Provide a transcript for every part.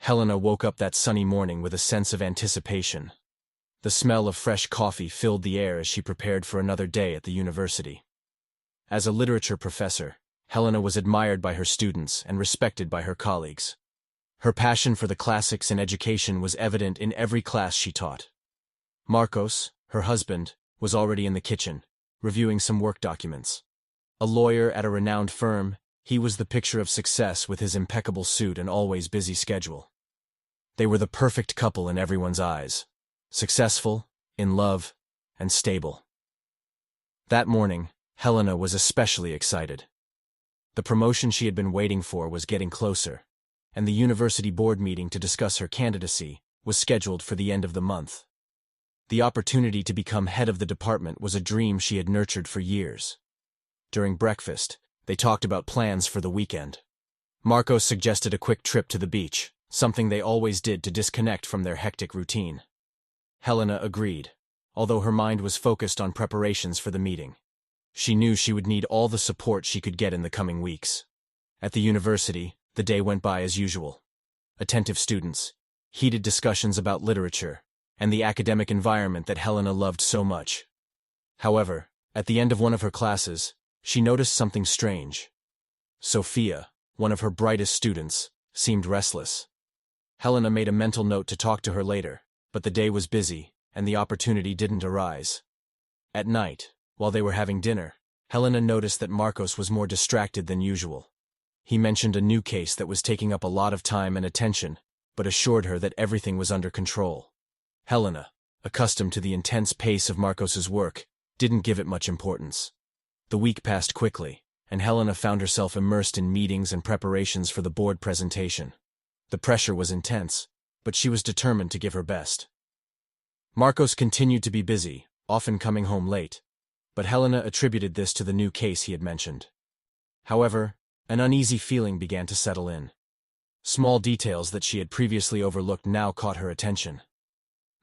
Helena woke up that sunny morning with a sense of anticipation. The smell of fresh coffee filled the air as she prepared for another day at the university. As a literature professor, Helena was admired by her students and respected by her colleagues. Her passion for the classics and education was evident in every class she taught. Marcos, her husband, was already in the kitchen, reviewing some work documents. A lawyer at a renowned firm, he was the picture of success with his impeccable suit and always busy schedule. They were the perfect couple in everyone's eyes. Successful, in love, and stable. That morning, Helena was especially excited. The promotion she had been waiting for was getting closer, and the university board meeting to discuss her candidacy was scheduled for the end of the month. The opportunity to become head of the department was a dream she had nurtured for years. During breakfast, they talked about plans for the weekend. Marcos suggested a quick trip to the beach, something they always did to disconnect from their hectic routine. Helena agreed, although her mind was focused on preparations for the meeting. She knew she would need all the support she could get in the coming weeks. At the university, the day went by as usual. Attentive students, heated discussions about literature, and the academic environment that Helena loved so much. However, at the end of one of her classes, she noticed something strange. Sophia, one of her brightest students, seemed restless. Helena made a mental note to talk to her later, but the day was busy, and the opportunity didn't arise. At night, while they were having dinner, Helena noticed that Marcos was more distracted than usual. He mentioned a new case that was taking up a lot of time and attention, but assured her that everything was under control. Helena, accustomed to the intense pace of Marcos's work, didn't give it much importance. The week passed quickly, and Helena found herself immersed in meetings and preparations for the board presentation. The pressure was intense, but she was determined to give her best. Marcos continued to be busy, often coming home late, but Helena attributed this to the new case he had mentioned. However, an uneasy feeling began to settle in. Small details that she had previously overlooked now caught her attention.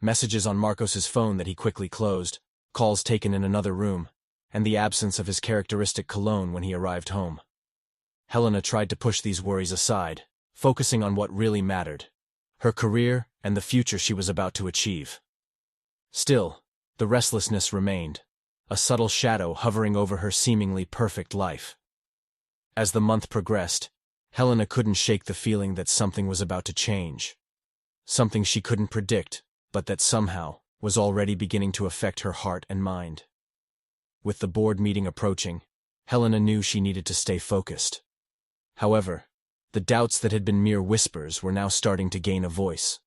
Messages on Marcos's phone that he quickly closed, calls taken in another room, and the absence of his characteristic cologne when he arrived home. Helena tried to push these worries aside, focusing on what really mattered: her career and the future she was about to achieve. Still, the restlessness remained, a subtle shadow hovering over her seemingly perfect life. As the month progressed, Helena couldn't shake the feeling that something was about to change. Something she couldn't predict, but that somehow was already beginning to affect her heart and mind. With the board meeting approaching, Helena knew she needed to stay focused. However, the doubts that had been mere whispers were now starting to gain a voice.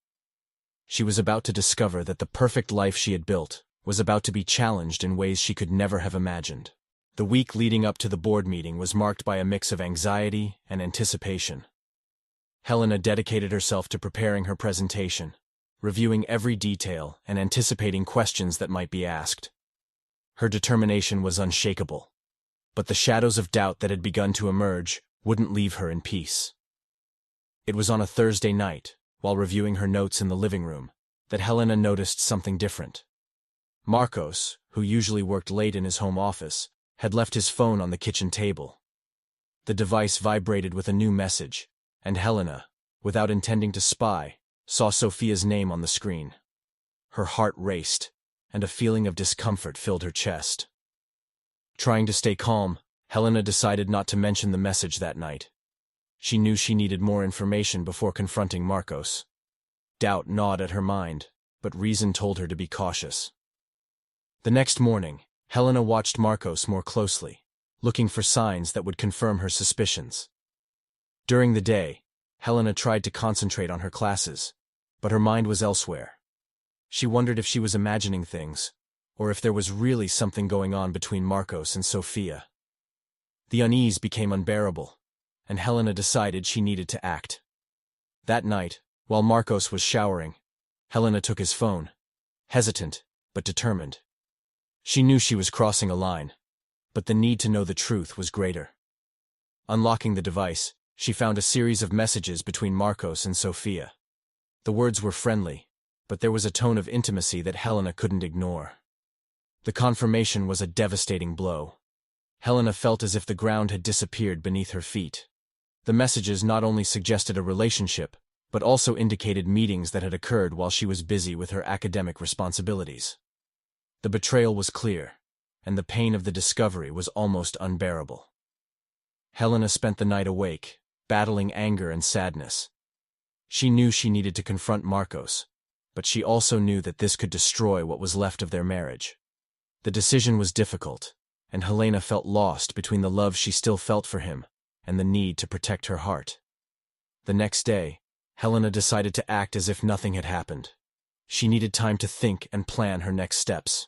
She was about to discover that the perfect life she had built was about to be challenged in ways she could never have imagined. The week leading up to the board meeting was marked by a mix of anxiety and anticipation. Helena dedicated herself to preparing her presentation, reviewing every detail and anticipating questions that might be asked. Her determination was unshakable, but the shadows of doubt that had begun to emerge wouldn't leave her in peace. It was on a Thursday night, while reviewing her notes in the living room, that Helena noticed something different. Marcos, who usually worked late in his home office, had left his phone on the kitchen table. The device vibrated with a new message, and Helena, without intending to spy, saw Sophia's name on the screen. Her heart raced, and a feeling of discomfort filled her chest. Trying to stay calm, Helena decided not to mention the message that night. She knew she needed more information before confronting Marcos. Doubt gnawed at her mind, but reason told her to be cautious. The next morning, Helena watched Marcos more closely, looking for signs that would confirm her suspicions. During the day, Helena tried to concentrate on her classes, but her mind was elsewhere. She wondered if she was imagining things, or if there was really something going on between Marcos and Sophia. The unease became unbearable, and Helena decided she needed to act. That night, while Marcos was showering, Helena took his phone, hesitant but determined. She knew she was crossing a line, but the need to know the truth was greater. Unlocking the device, she found a series of messages between Marcos and Sophia. The words were friendly, but there was a tone of intimacy that Helena couldn't ignore. The confirmation was a devastating blow. Helena felt as if the ground had disappeared beneath her feet. The messages not only suggested a relationship, but also indicated meetings that had occurred while she was busy with her academic responsibilities. The betrayal was clear, and the pain of the discovery was almost unbearable. Helena spent the night awake, battling anger and sadness. She knew she needed to confront Marcos, but she also knew that this could destroy what was left of their marriage. The decision was difficult, and Helena felt lost between the love she still felt for him and the need to protect her heart. The next day, Helena decided to act as if nothing had happened. She needed time to think and plan her next steps.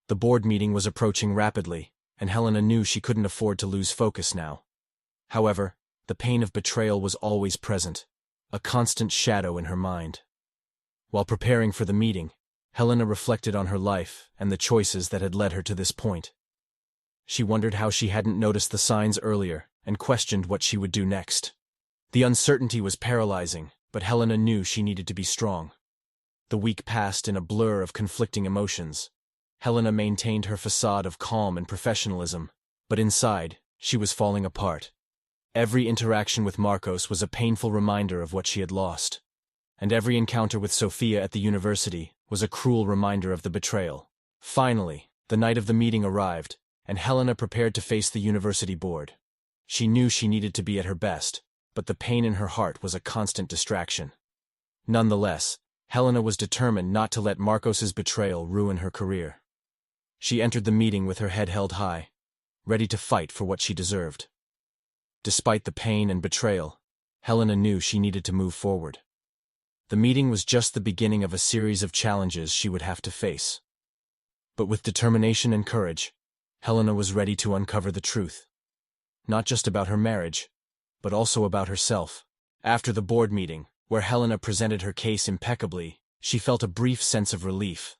The board meeting was approaching rapidly, and Helena knew she couldn't afford to lose focus now. However, the pain of betrayal was always present, a constant shadow in her mind. While preparing for the meeting, Helena reflected on her life and the choices that had led her to this point. She wondered how she hadn't noticed the signs earlier and questioned what she would do next. The uncertainty was paralyzing, but Helena knew she needed to be strong. The week passed in a blur of conflicting emotions. Helena maintained her facade of calm and professionalism, but inside, she was falling apart. Every interaction with Marcos was a painful reminder of what she had lost, and every encounter with Sophia at the university was a cruel reminder of the betrayal. Finally, the night of the meeting arrived, and Helena prepared to face the university board. She knew she needed to be at her best, but the pain in her heart was a constant distraction. Nonetheless, Helena was determined not to let Marcos's betrayal ruin her career. She entered the meeting with her head held high, ready to fight for what she deserved. Despite the pain and betrayal, Helena knew she needed to move forward. The meeting was just the beginning of a series of challenges she would have to face. But with determination and courage, Helena was ready to uncover the truth. Not just about her marriage, but also about herself. After the board meeting, where Helena presented her case impeccably, she felt a brief sense of relief.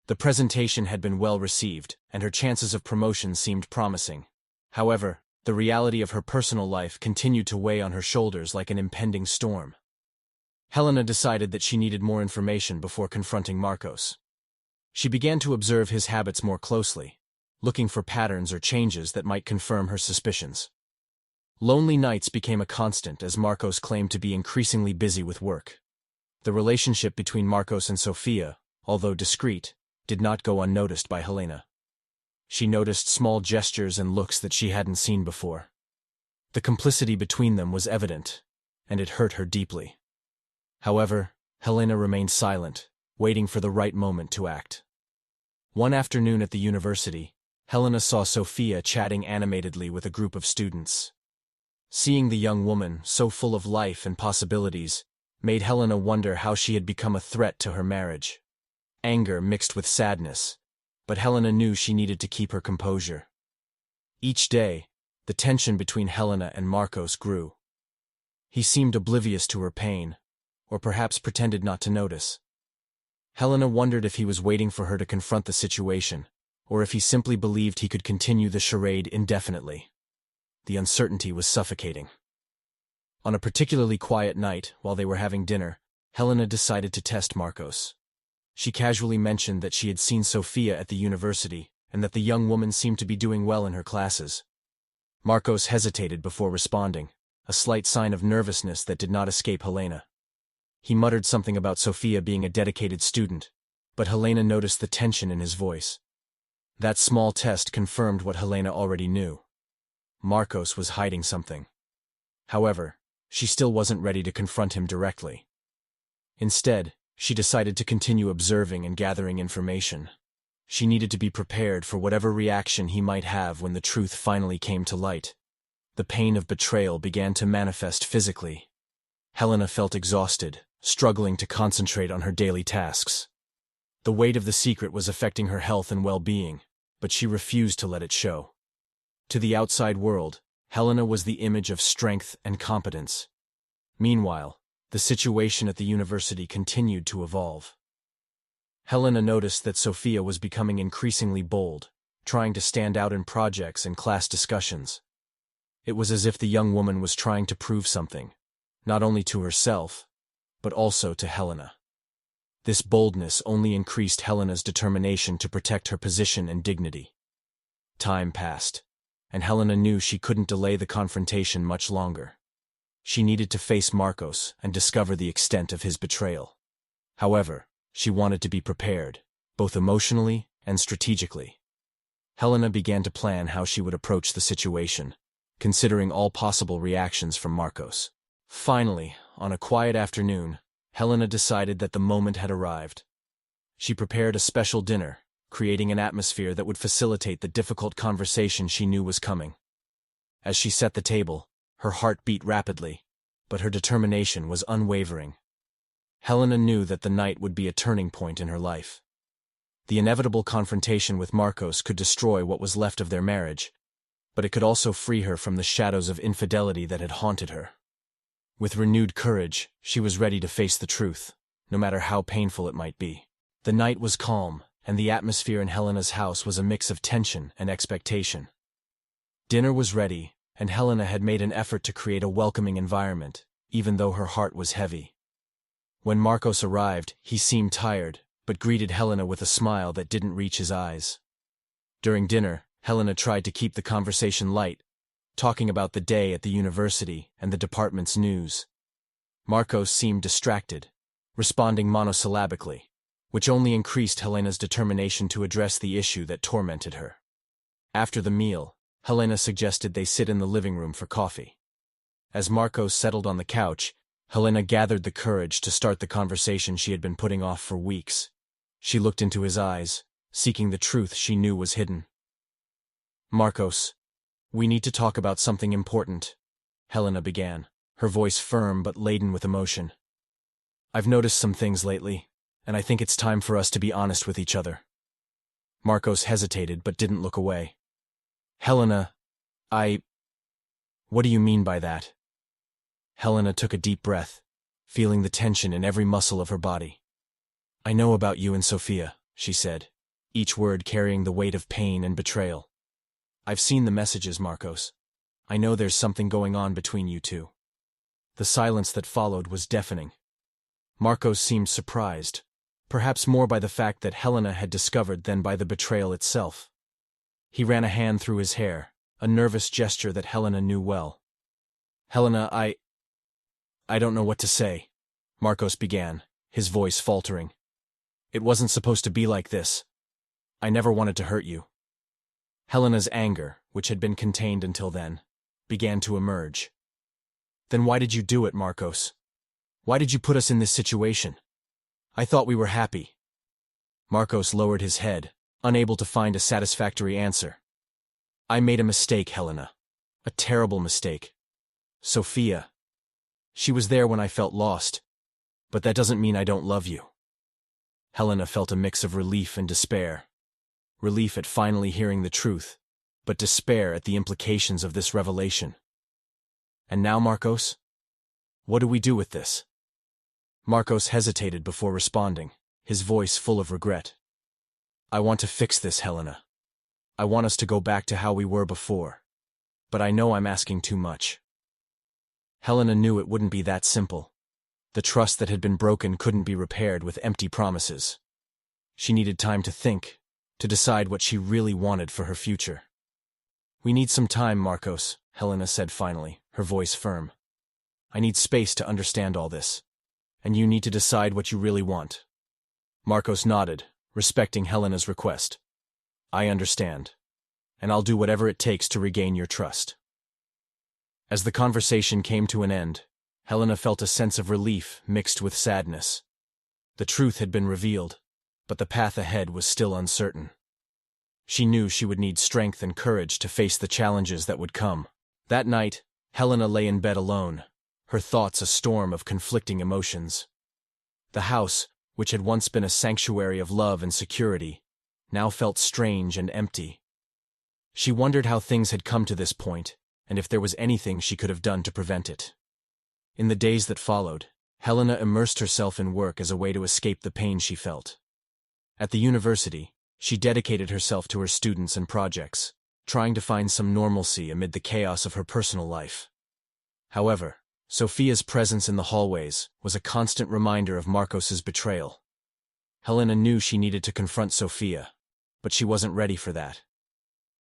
The presentation had been well received, and her chances of promotion seemed promising. However, the reality of her personal life continued to weigh on her shoulders like an impending storm. Helena decided that she needed more information before confronting Marcos. She began to observe his habits more closely, looking for patterns or changes that might confirm her suspicions. Lonely nights became a constant as Marcos claimed to be increasingly busy with work. The relationship between Marcos and Sophia, although discreet, did not go unnoticed by Helena. She noticed small gestures and looks that she hadn't seen before. The complicity between them was evident, and it hurt her deeply. However, Helena remained silent, waiting for the right moment to act. One afternoon at the university, Helena saw Sophia chatting animatedly with a group of students. Seeing the young woman, so full of life and possibilities, made Helena wonder how she had become a threat to her marriage. Anger mixed with sadness, but Helena knew she needed to keep her composure. Each day, the tension between Helena and Marcos grew. He seemed oblivious to her pain, or perhaps pretended not to notice. Helena wondered if he was waiting for her to confront the situation, or if he simply believed he could continue the charade indefinitely. The uncertainty was suffocating. On a particularly quiet night, while they were having dinner, Helena decided to test Marcos. She casually mentioned that she had seen Sophia at the university, and that the young woman seemed to be doing well in her classes. Marcos hesitated before responding, a slight sign of nervousness that did not escape Helena. He muttered something about Sophia being a dedicated student, but Helena noticed the tension in his voice. That small test confirmed what Helena already knew. Marcos was hiding something. However, she still wasn't ready to confront him directly. Instead, she decided to continue observing and gathering information. She needed to be prepared for whatever reaction he might have when the truth finally came to light. The pain of betrayal began to manifest physically. Helena felt exhausted, struggling to concentrate on her daily tasks. The weight of the secret was affecting her health and well-being, but she refused to let it show. To the outside world, Helena was the image of strength and competence. Meanwhile, the situation at the university continued to evolve. Helena noticed that Sophia was becoming increasingly bold, trying to stand out in projects and class discussions. It was as if the young woman was trying to prove something, not only to herself, but also to Helena. This boldness only increased Helena's determination to protect her position and dignity. Time passed, and Helena knew she couldn't delay the confrontation much longer. She needed to face Marcos and discover the extent of his betrayal. However, she wanted to be prepared, both emotionally and strategically. Helena began to plan how she would approach the situation, considering all possible reactions from Marcos. Finally, on a quiet afternoon, Helena decided that the moment had arrived. She prepared a special dinner, creating an atmosphere that would facilitate the difficult conversation she knew was coming. As she set the table, her heart beat rapidly, but her determination was unwavering. Helena knew that the night would be a turning point in her life. The inevitable confrontation with Marcos could destroy what was left of their marriage, but it could also free her from the shadows of infidelity that had haunted her. With renewed courage, she was ready to face the truth, no matter how painful it might be. The night was calm, and the atmosphere in Helena's house was a mix of tension and expectation. Dinner was ready, and Helena had made an effort to create a welcoming environment, even though her heart was heavy. When Marcos arrived, he seemed tired, but greeted Helena with a smile that didn't reach his eyes. During dinner, Helena tried to keep the conversation light, talking about the day at the university and the department's news. Marcos seemed distracted, responding monosyllabically, which only increased Helena's determination to address the issue that tormented her. After the meal, Helena suggested they sit in the living room for coffee. As Marcos settled on the couch, Helena gathered the courage to start the conversation she had been putting off for weeks. She looked into his eyes, seeking the truth she knew was hidden. "Marcos, we need to talk about something important," Helena began, her voice firm but laden with emotion. "I've noticed some things lately, and I think it's time for us to be honest with each other." Marcos hesitated but didn't look away. "Helena, what do you mean by that?" Helena took a deep breath, feeling the tension in every muscle of her body. "I know about you and Sophia," she said, each word carrying the weight of pain and betrayal. "I've seen the messages, Marcos. I know there's something going on between you two." The silence that followed was deafening. Marcos seemed surprised, perhaps more by the fact that Helena had discovered than by the betrayal itself. He ran a hand through his hair, a nervous gesture that Helena knew well. "Helena, I don't know what to say," Marcos began, his voice faltering. "It wasn't supposed to be like this. I never wanted to hurt you." Helena's anger, which had been contained until then, began to emerge. "Then why did you do it, Marcos? Why did you put us in this situation? I thought we were happy." Marcos lowered his head, unable to find a satisfactory answer. "I made a mistake, Helena. A terrible mistake. Sophia. She was there when I felt lost, but that doesn't mean I don't love you." Helena felt a mix of relief and despair. Relief at finally hearing the truth, but despair at the implications of this revelation. "And now, Marcos? What do we do with this?" Marcos hesitated before responding, his voice full of regret. "I want to fix this, Helena. I want us to go back to how we were before, but I know I'm asking too much." Helena knew it wouldn't be that simple. The trust that had been broken couldn't be repaired with empty promises. She needed time to think, to decide what she really wanted for her future. "We need some time, Marcos," Helena said finally, her voice firm. "I need space to understand all this, and you need to decide what you really want." Marcos nodded, respecting Helena's request. "I understand, and I'll do whatever it takes to regain your trust." As the conversation came to an end, Helena felt a sense of relief mixed with sadness. The truth had been revealed, but the path ahead was still uncertain. She knew she would need strength and courage to face the challenges that would come. That night, Helena lay in bed alone, her thoughts a storm of conflicting emotions. The house, which had once been a sanctuary of love and security, now felt strange and empty. She wondered how things had come to this point, and if there was anything she could have done to prevent it. In the days that followed, Helena immersed herself in work as a way to escape the pain she felt. At the university, she dedicated herself to her students and projects, trying to find some normalcy amid the chaos of her personal life. However, Sophia's presence in the hallways was a constant reminder of Marcos's betrayal. Helena knew she needed to confront Sophia, but she wasn't ready for that.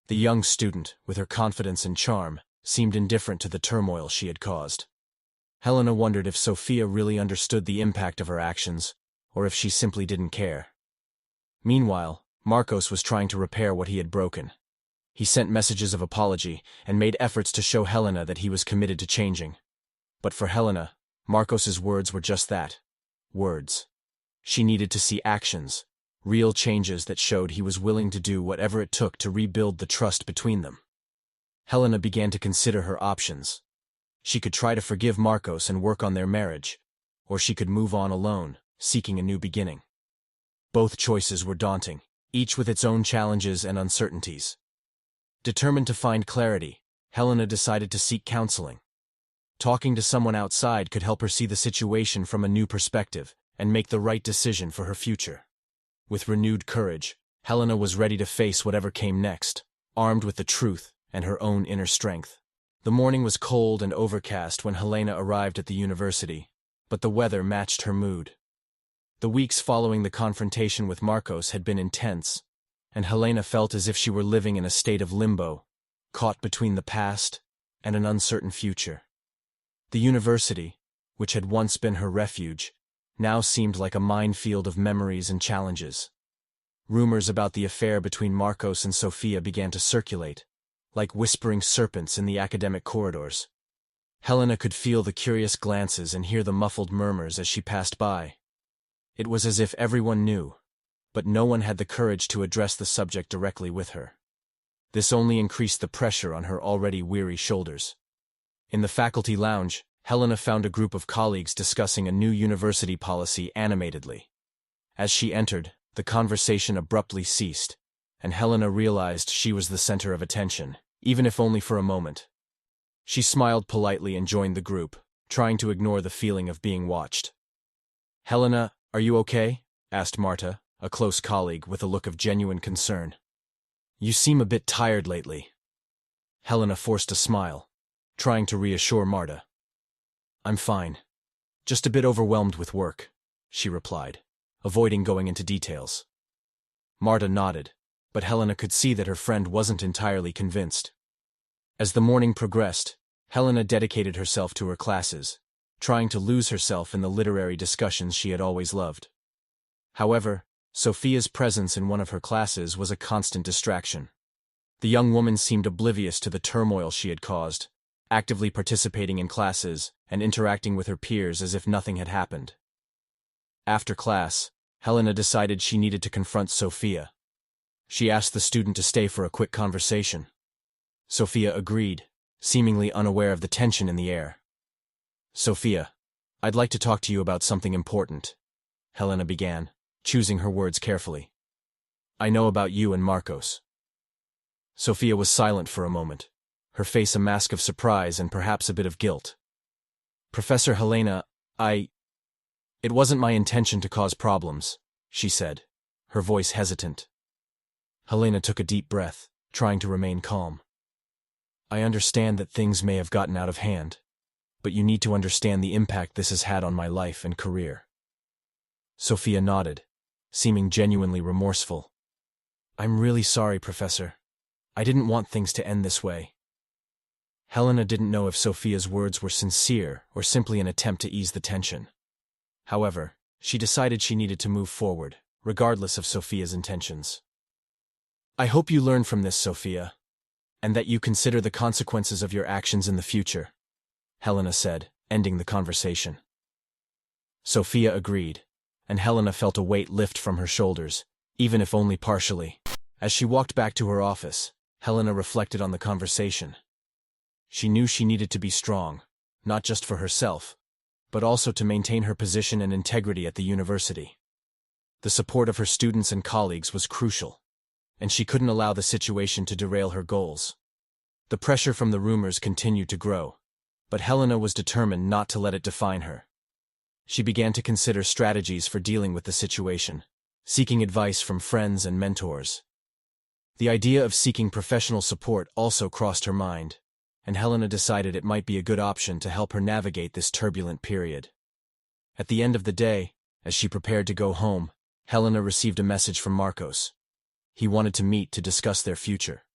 The young student, with her confidence and charm, seemed indifferent to the turmoil she had caused. Helena wondered if Sophia really understood the impact of her actions, or if she simply didn't care. Meanwhile, Marcos was trying to repair what he had broken. He sent messages of apology and made efforts to show Helena that he was committed to changing. But for Helena, Marcos's words were just that, words. She needed to see actions, real changes that showed he was willing to do whatever it took to rebuild the trust between them. Helena began to consider her options. She could try to forgive Marcos and work on their marriage, or she could move on alone, seeking a new beginning. Both choices were daunting, each with its own challenges and uncertainties. Determined to find clarity, Helena decided to seek counseling. Talking to someone outside could help her see the situation from a new perspective and make the right decision for her future. With renewed courage, Helena was ready to face whatever came next, armed with the truth and her own inner strength. The morning was cold and overcast when Helena arrived at the university, but the weather matched her mood. The weeks following the confrontation with Marcos had been intense, and Helena felt as if she were living in a state of limbo, caught between the past and an uncertain future. The university, which had once been her refuge, now seemed like a minefield of memories and challenges. Rumors about the affair between Marcos and Sophia began to circulate, like whispering serpents in the academic corridors. Helena could feel the curious glances and hear the muffled murmurs as she passed by. It was as if everyone knew, but no one had the courage to address the subject directly with her. This only increased the pressure on her already weary shoulders. In the faculty lounge, Helena found a group of colleagues discussing a new university policy animatedly. As she entered, the conversation abruptly ceased, and Helena realized she was the center of attention, even if only for a moment. She smiled politely and joined the group, trying to ignore the feeling of being watched. "Helena, are you okay?" asked Marta, a close colleague, with a look of genuine concern. "You seem a bit tired lately." Helena forced a smile, trying to reassure Marta. "I'm fine. Just a bit overwhelmed with work," she replied, avoiding going into details. Marta nodded, but Helena could see that her friend wasn't entirely convinced. As the morning progressed, Helena dedicated herself to her classes, trying to lose herself in the literary discussions she had always loved. However, Sophia's presence in one of her classes was a constant distraction. The young woman seemed oblivious to the turmoil she had caused, actively participating in classes and interacting with her peers as if nothing had happened. After class, Helena decided she needed to confront Sophia. She asked the student to stay for a quick conversation. Sophia agreed, seemingly unaware of the tension in the air. "Sophia, I'd like to talk to you about something important," Helena began, choosing her words carefully. "I know about you and Marcos." Sophia was silent for a moment, her face a mask of surprise and perhaps a bit of guilt. "Professor Helena, It wasn't my intention to cause problems," she said, her voice hesitant. Helena took a deep breath, trying to remain calm. "I understand that things may have gotten out of hand, but you need to understand the impact this has had on my life and career." Sophia nodded, seeming genuinely remorseful. "I'm really sorry, Professor. I didn't want things to end this way." Helena didn't know if Sophia's words were sincere or simply an attempt to ease the tension. However, she decided she needed to move forward, regardless of Sophia's intentions. "I hope you learn from this, Sophia, and that you consider the consequences of your actions in the future," Helena said, ending the conversation. Sophia agreed, and Helena felt a weight lift from her shoulders, even if only partially. As she walked back to her office, Helena reflected on the conversation. She knew she needed to be strong, not just for herself, but also to maintain her position and integrity at the university. The support of her students and colleagues was crucial, and she couldn't allow the situation to derail her goals. The pressure from the rumors continued to grow, but Helena was determined not to let it define her. She began to consider strategies for dealing with the situation, seeking advice from friends and mentors. The idea of seeking professional support also crossed her mind, and Helena decided it might be a good option to help her navigate this turbulent period. At the end of the day, as she prepared to go home, Helena received a message from Marcos. He wanted to meet to discuss their future.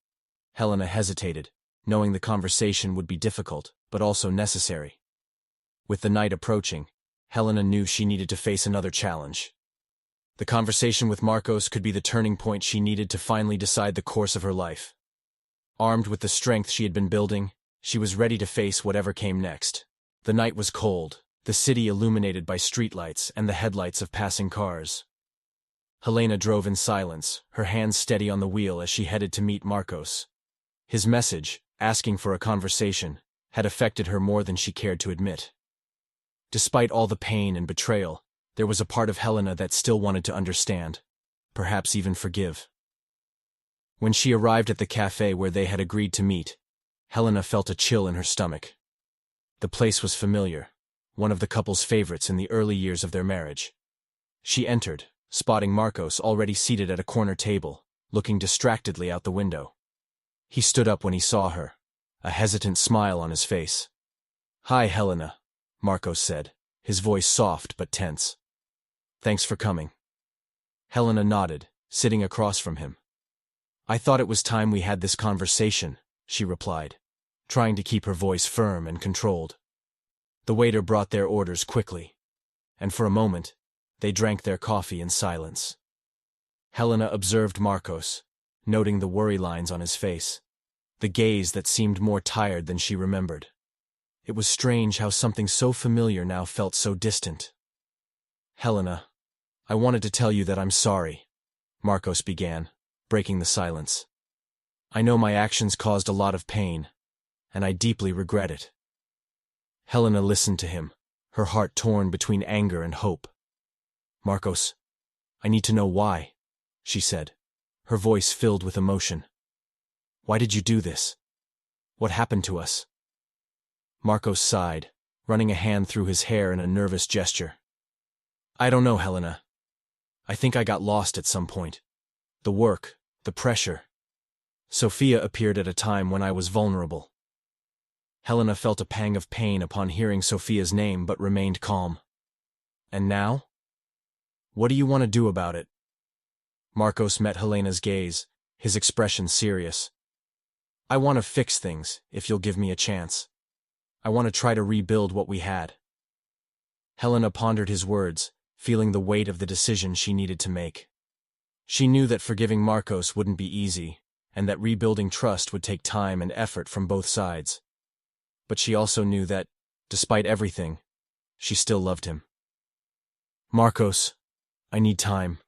Helena hesitated, knowing the conversation would be difficult, but also necessary. With the night approaching, Helena knew she needed to face another challenge. The conversation with Marcos could be the turning point she needed to finally decide the course of her life. Armed with the strength she had been building, she was ready to face whatever came next. The night was cold, the city illuminated by streetlights and the headlights of passing cars. Helena drove in silence, her hands steady on the wheel as she headed to meet Marcos. His message, asking for a conversation, had affected her more than she cared to admit. Despite all the pain and betrayal, there was a part of Helena that still wanted to understand, perhaps even forgive. When she arrived at the cafe where they had agreed to meet, Helena felt a chill in her stomach. The place was familiar, one of the couple's favorites in the early years of their marriage. She entered, spotting Marcos already seated at a corner table, looking distractedly out the window. He stood up when he saw her, a hesitant smile on his face. "Hi, Helena," Marcos said, his voice soft but tense. "Thanks for coming." Helena nodded, sitting across from him. "I thought it was time we had this conversation," she replied, trying to keep her voice firm and controlled. The waiter brought their orders quickly, and for a moment, they drank their coffee in silence. Helena observed Marcos, noting the worry lines on his face, the gaze that seemed more tired than she remembered. It was strange how something so familiar now felt so distant. "Helena, I wanted to tell you that I'm sorry," Marcos began, breaking the silence. "I know my actions caused a lot of pain, and I deeply regret it." Helena listened to him, her heart torn between anger and hope. "Marcos, I need to know why," she said, her voice filled with emotion. "Why did you do this? What happened to us?" Marcos sighed, running a hand through his hair in a nervous gesture. "I don't know, Helena. I think I got lost at some point. The work, the pressure. Sophia appeared at a time when I was vulnerable." Helena felt a pang of pain upon hearing Sophia's name but remained calm. "And now? What do you want to do about it?" Marcos met Helena's gaze, his expression serious. "I want to fix things, if you'll give me a chance. I want to try to rebuild what we had." Helena pondered his words, feeling the weight of the decision she needed to make. She knew that forgiving Marcos wouldn't be easy, and that rebuilding trust would take time and effort from both sides. But she also knew that, despite everything, she still loved him. "Marcos, I need time,"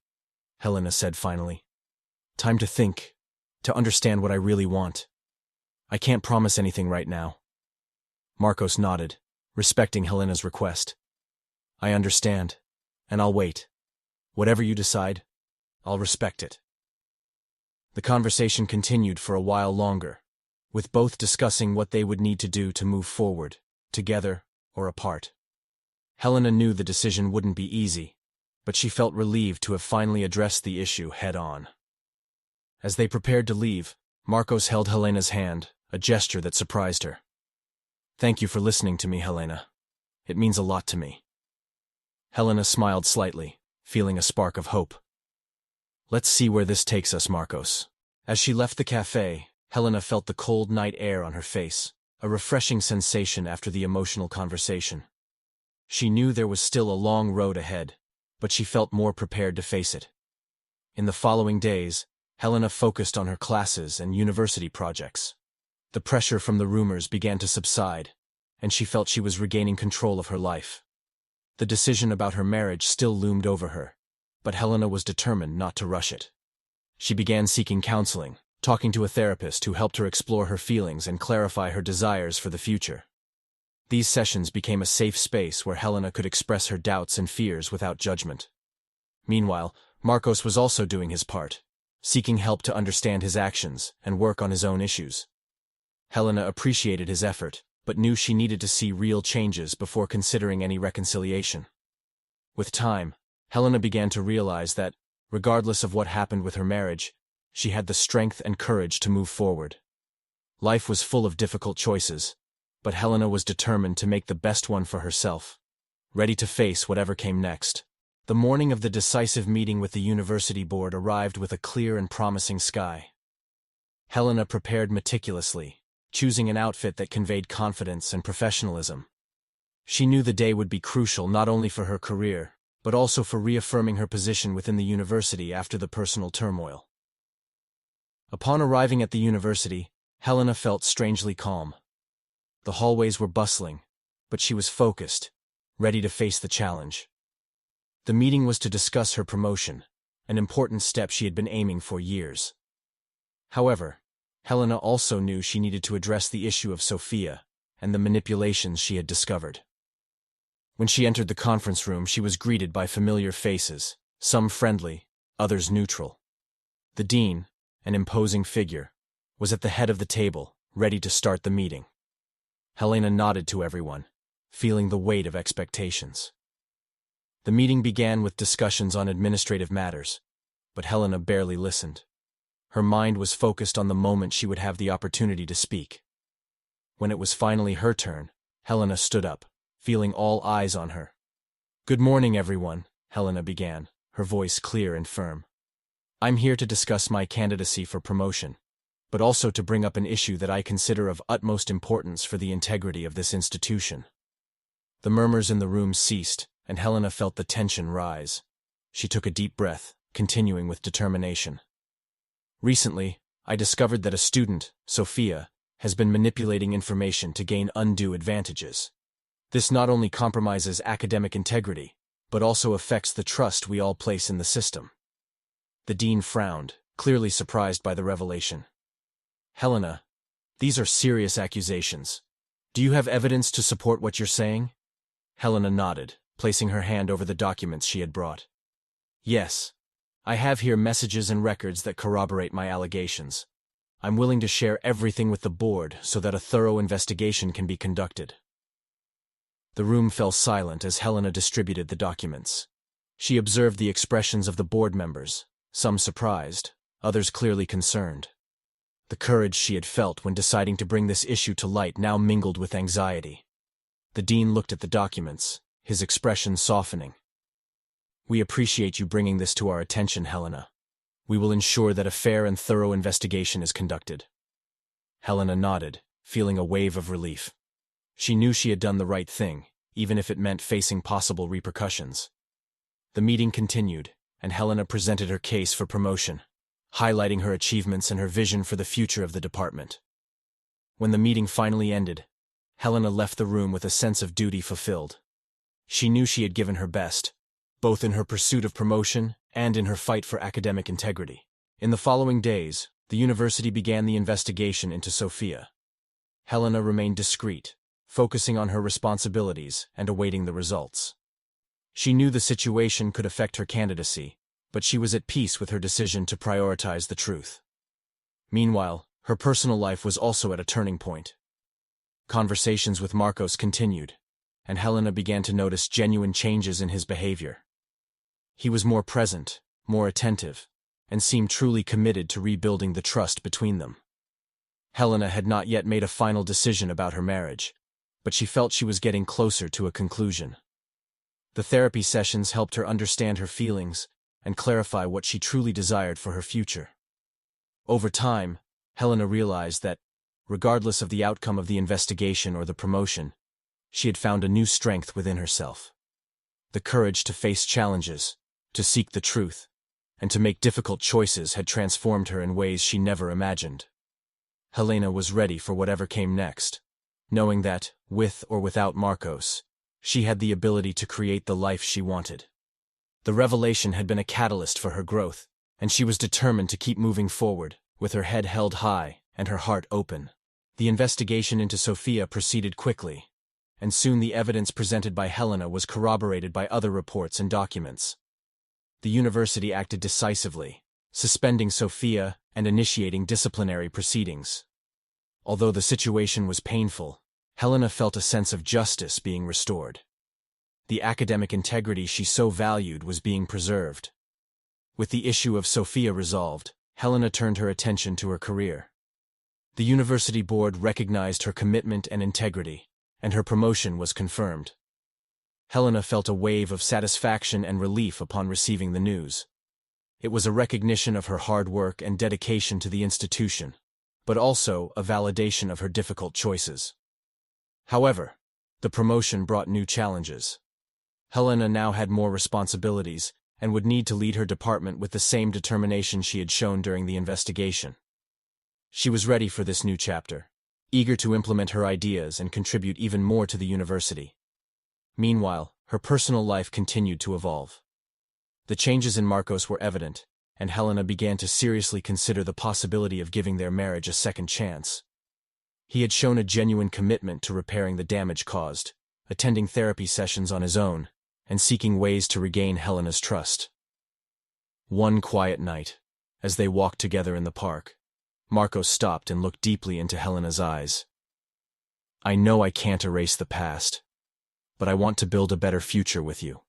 Helena said finally. "Time to think, to understand what I really want. I can't promise anything right now." Marcos nodded, respecting Helena's request. "I understand, and I'll wait. Whatever you decide, I'll respect it." The conversation continued for a while longer, with both discussing what they would need to do to move forward, together or apart. Helena knew the decision wouldn't be easy, but she felt relieved to have finally addressed the issue head-on. As they prepared to leave, Marcos held Helena's hand, a gesture that surprised her. "Thank you for listening to me, Helena. It means a lot to me." Helena smiled slightly, feeling a spark of hope. "Let's see where this takes us, Marcos." As she left the cafe, Helena felt the cold night air on her face, a refreshing sensation after the emotional conversation. She knew there was still a long road ahead, but she felt more prepared to face it. In the following days, Helena focused on her classes and university projects. The pressure from the rumors began to subside, and she felt she was regaining control of her life. The decision about her marriage still loomed over her, but Helena was determined not to rush it. She began seeking counseling, talking to a therapist who helped her explore her feelings and clarify her desires for the future. These sessions became a safe space where Helena could express her doubts and fears without judgment. Meanwhile, Marcos was also doing his part, seeking help to understand his actions and work on his own issues. Helena appreciated his effort, but knew she needed to see real changes before considering any reconciliation. With time, Helena began to realize that, regardless of what happened with her marriage, she had the strength and courage to move forward. Life was full of difficult choices, but Helena was determined to make the best one for herself, ready to face whatever came next. The morning of the decisive meeting with the university board arrived with a clear and promising sky. Helena prepared meticulously, choosing an outfit that conveyed confidence and professionalism. She knew the day would be crucial not only for her career, but also for reaffirming her position within the university after the personal turmoil. Upon arriving at the university, Helena felt strangely calm. The hallways were bustling, but she was focused, ready to face the challenge. The meeting was to discuss her promotion, an important step she had been aiming for years. However, Helena also knew she needed to address the issue of Sophia and the manipulations she had discovered. When she entered the conference room, she was greeted by familiar faces, some friendly, others neutral. The dean, an imposing figure, was at the head of the table, ready to start the meeting. Helena nodded to everyone, feeling the weight of expectations. The meeting began with discussions on administrative matters, but Helena barely listened. Her mind was focused on the moment she would have the opportunity to speak. When it was finally her turn, Helena stood up, feeling all eyes on her. "Good morning, everyone," Helena began, her voice clear and firm. "I'm here to discuss my candidacy for promotion, but also to bring up an issue that I consider of utmost importance for the integrity of this institution." The murmurs in the room ceased, and Helena felt the tension rise. She took a deep breath, continuing with determination. "Recently, I discovered that a student, Sophia, has been manipulating information to gain undue advantages. This not only compromises academic integrity, but also affects the trust we all place in the system." The dean frowned, clearly surprised by the revelation. "Helena, these are serious accusations. Do you have evidence to support what you're saying?" Helena nodded, placing her hand over the documents she had brought. "Yes, I have here messages and records that corroborate my allegations. I'm willing to share everything with the board so that a thorough investigation can be conducted." The room fell silent as Helena distributed the documents. She observed the expressions of the board members, some surprised, others clearly concerned. The courage she had felt when deciding to bring this issue to light now mingled with anxiety. The dean looked at the documents, his expression softening. "We appreciate you bringing this to our attention, Helena. We will ensure that a fair and thorough investigation is conducted." Helena nodded, feeling a wave of relief. She knew she had done the right thing, even if it meant facing possible repercussions. The meeting continued, and Helena presented her case for promotion, highlighting her achievements and her vision for the future of the department. When the meeting finally ended, Helena left the room with a sense of duty fulfilled. She knew she had given her best, both in her pursuit of promotion and in her fight for academic integrity. In the following days, the university began the investigation into Sophia. Helena remained discreet, focusing on her responsibilities and awaiting the results. She knew the situation could affect her candidacy, but she was at peace with her decision to prioritize the truth. Meanwhile, her personal life was also at a turning point. Conversations with Marcos continued, and Helena began to notice genuine changes in his behavior. He was more present, more attentive, and seemed truly committed to rebuilding the trust between them. Helena had not yet made a final decision about her marriage, but she felt she was getting closer to a conclusion. The therapy sessions helped her understand her feelings and clarify what she truly desired for her future. Over time, Helena realized that, regardless of the outcome of the investigation or the promotion, she had found a new strength within herself. The courage to face challenges, to seek the truth, and to make difficult choices had transformed her in ways she never imagined. Helena was ready for whatever came next, knowing that, with or without Marcos, she had the ability to create the life she wanted. The revelation had been a catalyst for her growth, and she was determined to keep moving forward, with her head held high and her heart open. The investigation into Sophia proceeded quickly, and soon the evidence presented by Helena was corroborated by other reports and documents. The university acted decisively, suspending Sophia and initiating disciplinary proceedings. Although the situation was painful, Helena felt a sense of justice being restored. The academic integrity she so valued was being preserved. With the issue of Sophia resolved, Helena turned her attention to her career. The university board recognized her commitment and integrity, and her promotion was confirmed. Helena felt a wave of satisfaction and relief upon receiving the news. It was a recognition of her hard work and dedication to the institution, but also a validation of her difficult choices. However, The promotion brought new challenges. Helena now had more responsibilities and would need to lead her department with the same determination she had shown during the investigation. She was ready for this new chapter, eager to implement her ideas and contribute even more to the university. Meanwhile, her personal life continued to evolve. The changes in Marcos were evident, and Helena began to seriously consider the possibility of giving their marriage a second chance. He had shown a genuine commitment to repairing the damage caused, attending therapy sessions on his own, and seeking ways to regain Helena's trust. One quiet night, as they walked together in the park, Marcos stopped and looked deeply into Helena's eyes. "I know I can't erase the past, but I want to build a better future with you.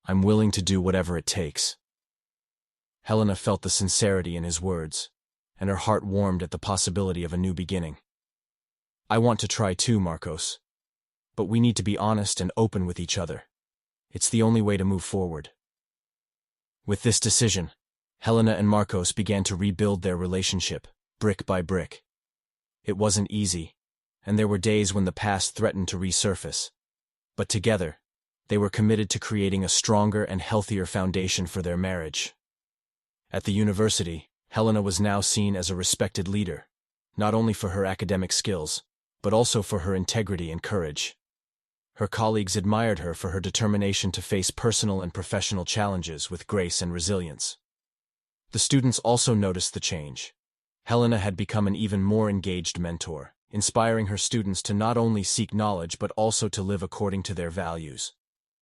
I'm willing to do whatever it takes." Helena felt the sincerity in his words, and her heart warmed at the possibility of a new beginning. "I want to try too, Marcos. But we need to be honest and open with each other. It's the only way to move forward." With this decision, Helena and Marcos began to rebuild their relationship, brick by brick. It wasn't easy, and there were days when the past threatened to resurface. But together, they were committed to creating a stronger and healthier foundation for their marriage. At the university, Helena was now seen as a respected leader, not only for her academic skills, but also for her integrity and courage. Her colleagues admired her for her determination to face personal and professional challenges with grace and resilience. The students also noticed the change. Helena had become an even more engaged mentor, inspiring her students to not only seek knowledge but also to live according to their values.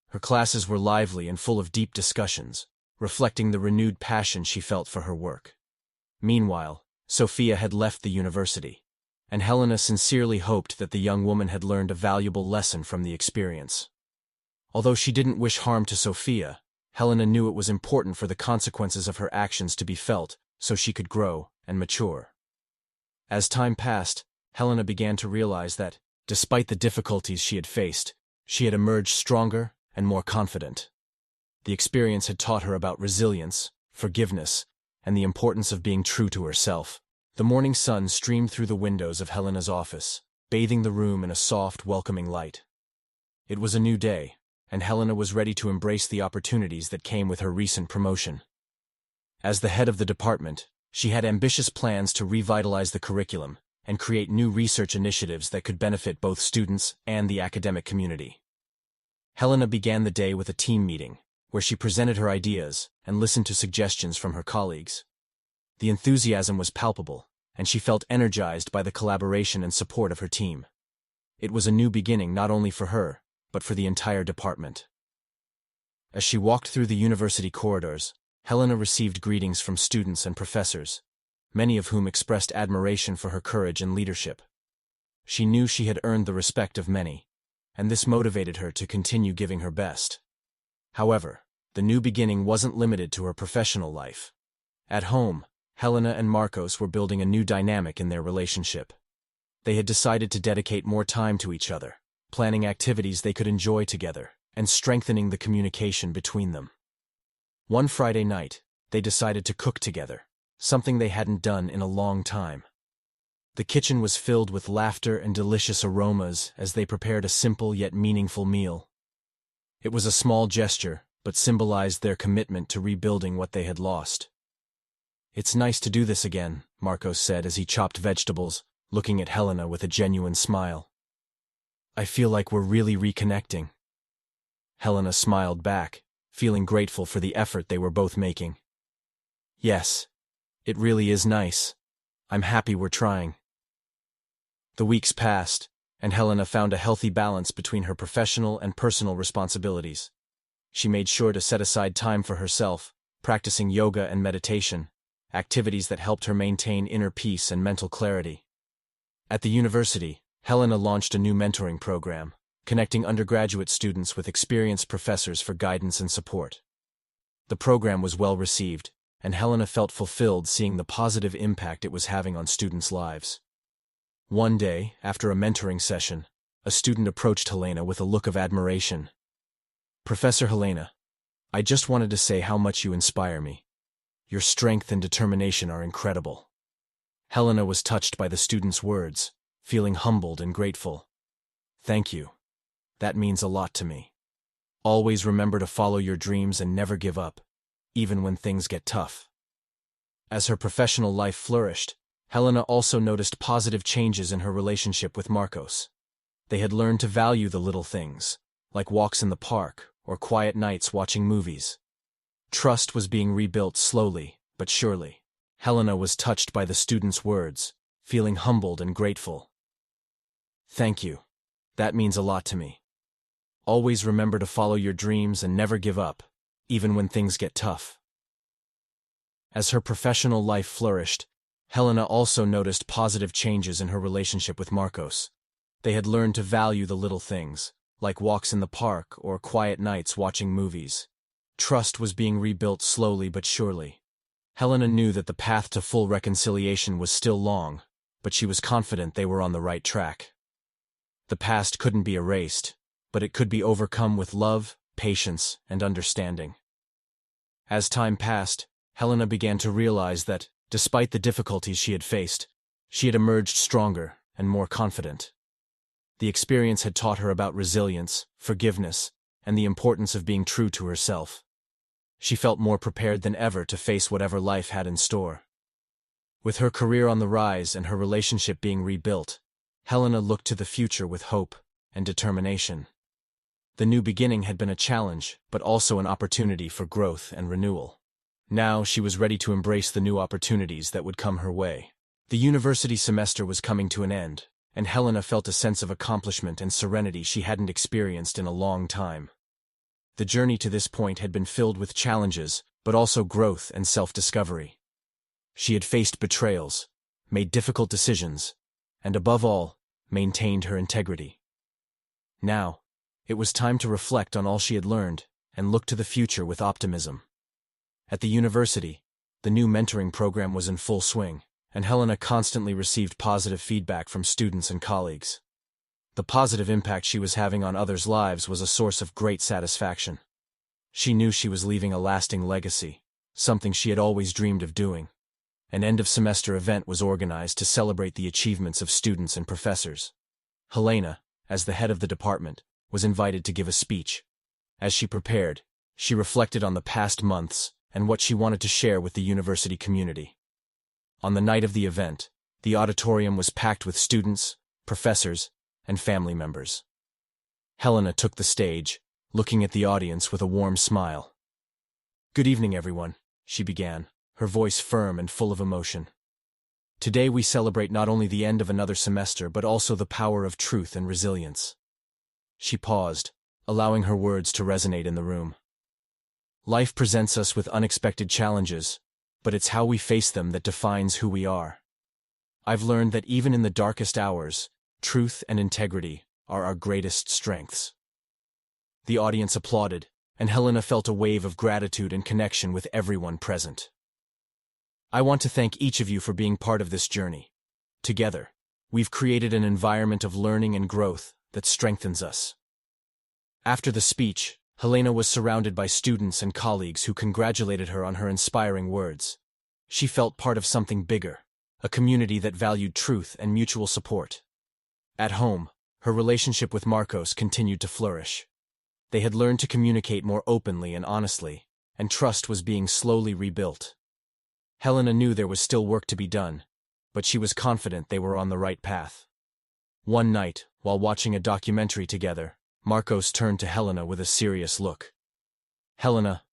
Her classes were lively and full of deep discussions, reflecting the renewed passion she felt for her work. Meanwhile, Sophia had left the university, and Helena sincerely hoped that the young woman had learned a valuable lesson from the experience. Although she didn't wish harm to Sophia, Helena knew it was important for the consequences of her actions to be felt so she could grow and mature. As time passed, Helena began to realize that, despite the difficulties she had faced, she had emerged stronger and more confident. The experience had taught her about resilience, forgiveness, and the importance of being true to herself. The morning sun streamed through the windows of Helena's office, bathing the room in a soft, welcoming light. It was a new day, and Helena was ready to embrace the opportunities that came with her recent promotion. As the head of the department, she had ambitious plans to revitalize the curriculum and create new research initiatives that could benefit both students and the academic community. Helena began the day with a team meeting, where she presented her ideas and listened to suggestions from her colleagues. The enthusiasm was palpable, and she felt energized by the collaboration and support of her team. It was a new beginning not only for her, but for the entire department. As she walked through the university corridors, Helena received greetings from students and professors, many of whom expressed admiration for her courage and leadership. She knew she had earned the respect of many, and this motivated her to continue giving her best. However, the new beginning wasn't limited to her professional life. At home, Helena and Marcos were building a new dynamic in their relationship. They had decided to dedicate more time to each other, planning activities they could enjoy together, and strengthening the communication between them. One Friday night, they decided to cook together, something they hadn't done in a long time. The kitchen was filled with laughter and delicious aromas as they prepared a simple yet meaningful meal. It was a small gesture, but symbolized their commitment to rebuilding what they had lost. "It's nice to do this again," Marcos said as he chopped vegetables, looking at Helena with a genuine smile. "I feel like we're really reconnecting." Helena smiled back, feeling grateful for the effort they were both making. "Yes, it really is nice. I'm happy we're trying." The weeks passed, and Helena found a healthy balance between her professional and personal responsibilities. She made sure to set aside time for herself, practicing yoga and meditation, activities that helped her maintain inner peace and mental clarity. At the university, Helena launched a new mentoring program, connecting undergraduate students with experienced professors for guidance and support. The program was well received, and Helena felt fulfilled seeing the positive impact it was having on students' lives. One day, after a mentoring session, a student approached Helena with a look of admiration. "Professor Helena, I just wanted to say how much you inspire me. Your strength and determination are incredible." Helena was touched by the student's words, feeling humbled and grateful. "Thank you. That means a lot to me. Always remember to follow your dreams and never give up, even when things get tough. As her professional life flourished, Helena also noticed positive changes in her relationship with Marcos. They had learned to value the little things, like walks in the park or quiet nights watching movies. Trust was being rebuilt slowly, but surely. Helena was touched by the student's words, feeling humbled and grateful. Thank you. That means a lot to me. Always remember to follow your dreams and never give up, even when things get tough. As her professional life flourished, Helena also noticed positive changes in her relationship with Marcos. They had learned to value the little things, like walks in the park or quiet nights watching movies. Trust was being rebuilt slowly but surely. Helena knew that the path to full reconciliation was still long, but she was confident they were on the right track. The past couldn't be erased, but it could be overcome with love, patience, and understanding. As time passed, Helena began to realize that, despite the difficulties she had faced, she had emerged stronger and more confident. The experience had taught her about resilience, forgiveness, and the importance of being true to herself. She felt more prepared than ever to face whatever life had in store. With her career on the rise and her relationship being rebuilt, Helena looked to the future with hope and determination. The new beginning had been a challenge, but also an opportunity for growth and renewal. Now she was ready to embrace the new opportunities that would come her way. The university semester was coming to an end, and Helena felt a sense of accomplishment and serenity she hadn't experienced in a long time. The journey to this point had been filled with challenges, but also growth and self-discovery. She had faced betrayals, made difficult decisions, and above all, maintained her integrity. Now, it was time to reflect on all she had learned and look to the future with optimism. At the university, the new mentoring program was in full swing, and Helena constantly received positive feedback from students and colleagues. The positive impact she was having on others' lives was a source of great satisfaction. She knew she was leaving a lasting legacy, something she had always dreamed of doing. An end-of-semester event was organized to celebrate the achievements of students and professors. Helena, as the head of the department, was invited to give a speech. As she prepared, she reflected on the past months and what she wanted to share with the university community. On the night of the event, the auditorium was packed with students, professors, and family members. Helena took the stage, looking at the audience with a warm smile. "Good evening, everyone," she began, her voice firm and full of emotion. "Today we celebrate not only the end of another semester but also the power of truth and resilience." She paused, allowing her words to resonate in the room. Life presents us with unexpected challenges, but it's how we face them that defines who we are. I've learned that even in the darkest hours, truth and integrity are our greatest strengths. The audience applauded, and Helena felt a wave of gratitude and connection with everyone present. "I want to thank each of you for being part of this journey. Together, we've created an environment of learning and growth that strengthens us." After the speech, Helena was surrounded by students and colleagues who congratulated her on her inspiring words. She felt part of something bigger, a community that valued truth and mutual support. At home, her relationship with Marcos continued to flourish. They had learned to communicate more openly and honestly, and trust was being slowly rebuilt. Helena knew there was still work to be done, but she was confident they were on the right path. One night, while watching a documentary together, Marcos turned to Helena with a serious look. "Helena,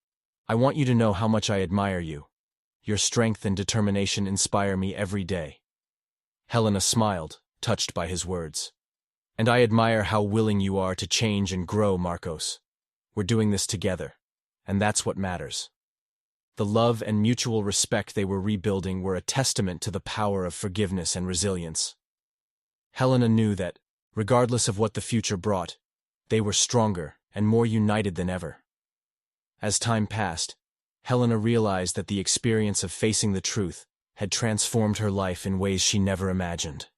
I want you to know how much I admire you. Your strength and determination inspire me every day." Helena smiled, touched by his words. "And I admire how willing you are to change and grow, Marcos. We're doing this together, and that's what matters." The love and mutual respect they were rebuilding were a testament to the power of forgiveness and resilience. Helena knew that, regardless of what the future brought, they were stronger and more united than ever. As time passed, Helena realized that the experience of facing the truth had transformed her life in ways she never imagined.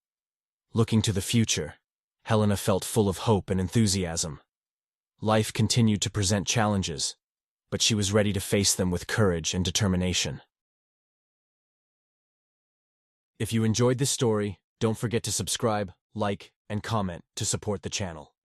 Looking to the future, Helena felt full of hope and enthusiasm. Life continued to present challenges, but she was ready to face them with courage and determination. If you enjoyed this story, don't forget to subscribe, like, and comment to support the channel.